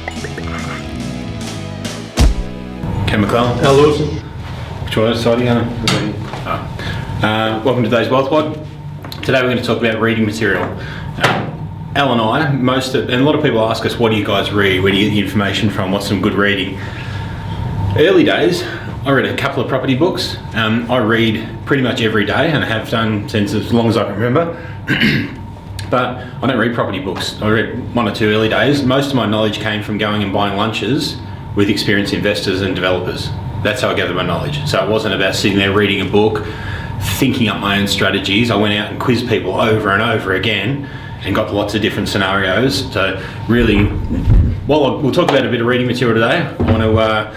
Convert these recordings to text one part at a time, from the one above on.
Ken McClellan. Al Lawson. Which one side are you on? Welcome to today's Wealth WOD. Today we're going to talk about reading material. Al and I, and a lot of people ask us, what do you guys read? Where do you get the information from? What's some good reading? Early days, I read a couple of property books. I read pretty much every day and have done since as long as I can remember. But I don't read property books. I read one or two early days. Most of my knowledge came from going and buying lunches with experienced investors and developers. That's how I gathered my knowledge. So it wasn't about sitting there reading a book, thinking up my own strategies. I went out and quizzed people over and over again and got lots of different scenarios. So really, we'll talk about a bit of reading material today. I want to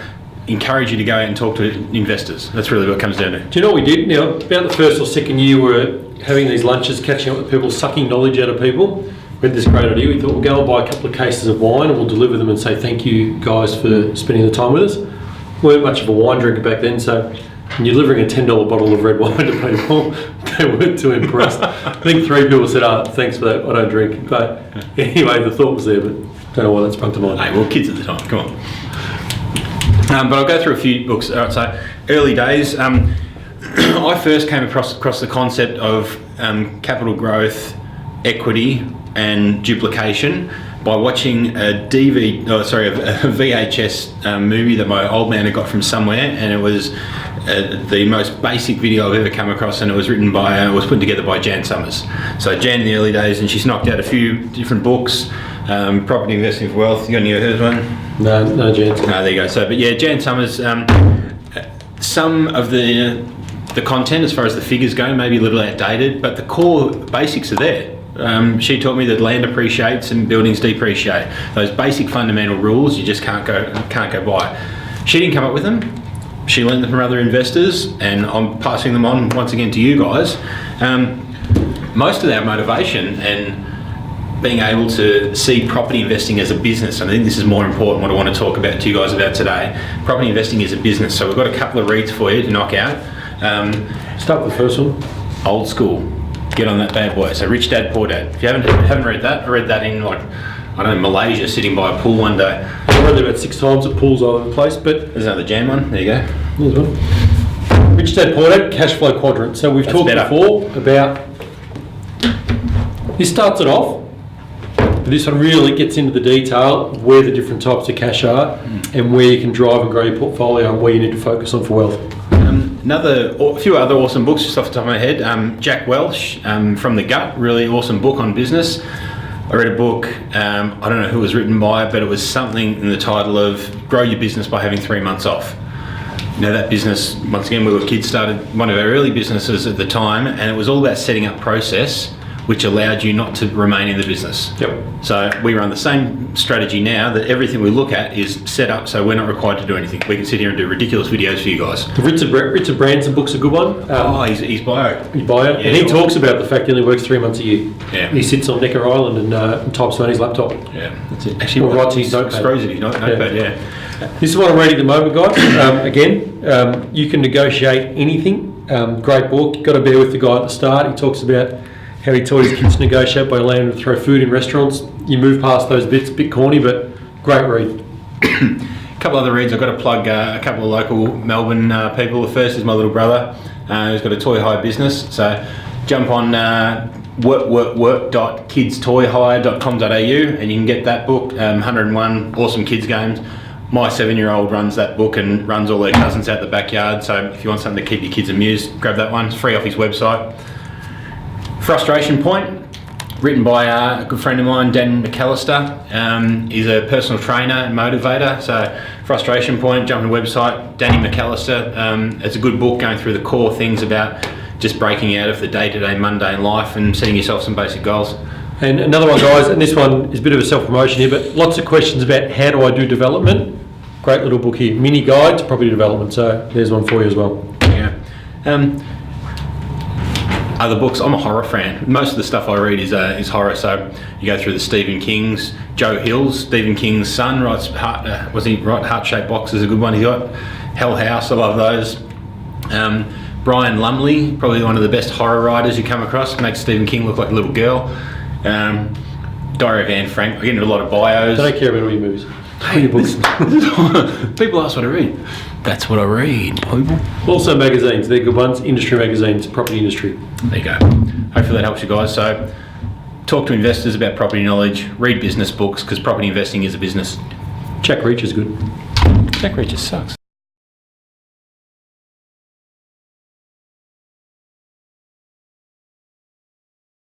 encourage you to go out and talk to investors. That's really what it comes down to. Do you know what we did? Now, about the first or second year, we were having these lunches, catching up with people, sucking knowledge out of people. We had this great idea. We thought we'll go and buy a couple of cases of wine and we'll deliver them and say thank you guys for spending the time with us. We weren't much of a wine drinker back then, so when you're delivering a $10 bottle of red wine to people, they weren't too impressed. I think 3 people said, thanks for that, I don't drink. But anyway, the thought was there, but don't know why that sprung to mind. Hey, we were kids at the time, come on. But I'll go through a few books. So early days, I first came across the concept of capital growth, equity, and duplication by watching a VHS movie that my old man had got from somewhere, and it was the most basic video I've ever come across, and it was written by, was put together by Jan Summers. So Jan in the early days, and she's knocked out a few different books. Property Investing for Wealth. You got any of hers one? No, Jan. No, there you go. So, but yeah, Jan Summers. Some of the content, as far as the figures go, may be a little outdated, but the core basics are there. She taught me that land appreciates and buildings depreciate. Those basic fundamental rules you just can't go by. She didn't come up with them. She learned them from other investors, and I'm passing them on once again to you guys. Most of our motivation and being able to see property investing as a business, and I think this is more important, what I want to talk about to you guys about today. Property investing is a business, so we've got a couple of reads for you to knock out. Start with the first one. Old school. Get on that bad boy. So Rich Dad, Poor Dad. If you haven't read that, I read that in Malaysia, sitting by a pool one day. I read it about 6 times at pools all over the place, but... There's another Jam one, there you go. There's one. Rich Dad, Poor Dad, cash flow quadrant. So we've talked before about... This starts it off, but this one really gets into the detail, where the different types of cash are, and where you can drive and grow your portfolio, and where you need to focus on for wealth. A few other awesome books just off the top of my head. Jack Welch, From the Gut, really awesome book on business. I read a book, I don't know who it was written by, but it was something in the title of Grow Your Business by Having 3 months off. Now that business, once again, we were kids, started one of our early businesses at the time, and it was all about setting up process which allowed you not to remain in the business. Yep. So we run the same strategy now, that everything we look at is set up so we're not required to do anything. We can sit here and do ridiculous videos for you guys. The Richard Branson book's a good one. His bio. His bio. Yeah, and he talks about the fact he only works 3 months a year. Yeah. He sits on Necker Island and types on his laptop. Yeah, that's it. Actually, writes his notepad. Screws it, his notepad, yeah. This is what I'm reading at the moment, guys. You can negotiate anything. Great book. You've got to bear with the guy at the start. He talks about how he taught his kids to negotiate by allowing them to throw food in restaurants. You move past those bits, a bit corny, but great read. A couple other reads. I've got to plug a couple of local Melbourne people. The first is my little brother, who's got a toy hire business. So jump on work.kidstoyhire.com.au and you can get that book, 101 awesome kids games. My 7-year-old runs that book and runs all their cousins out the backyard. So if you want something to keep your kids amused, grab that one. It's free off his website. Frustration Point, written by a good friend of mine, Dan McAllister. He's a personal trainer and motivator. So Frustration Point, jump on the website, Danny McAllister. It's a good book going through the core things about just breaking out of the day-to-day mundane life and setting yourself some basic goals. And another one, guys, and this one is a bit of a self-promotion here, but lots of questions about how do I do development. Great little book here, Mini Guide to Property Development. So there's one for you as well. Yeah. Other books, I'm a horror fan. Most of the stuff I read is horror. So you go through the Stephen King's, Joe Hill's, Stephen King's son writes Heart-Shaped Box is a good one he got. Hell House, I love those. Brian Lumley, probably one of the best horror writers you come across, makes Stephen King look like a little girl. Diary of Anne Frank, I get into a lot of bios. I don't care about all your movies. Hey, Read books. people ask what I read. That's what I read, people. Also magazines, they're good ones. Industry magazines, property industry. There you go. Hopefully that helps you guys. So talk to investors about property knowledge, read business books, because property investing is a business. Jack Reach is good. Jack Reacher sucks.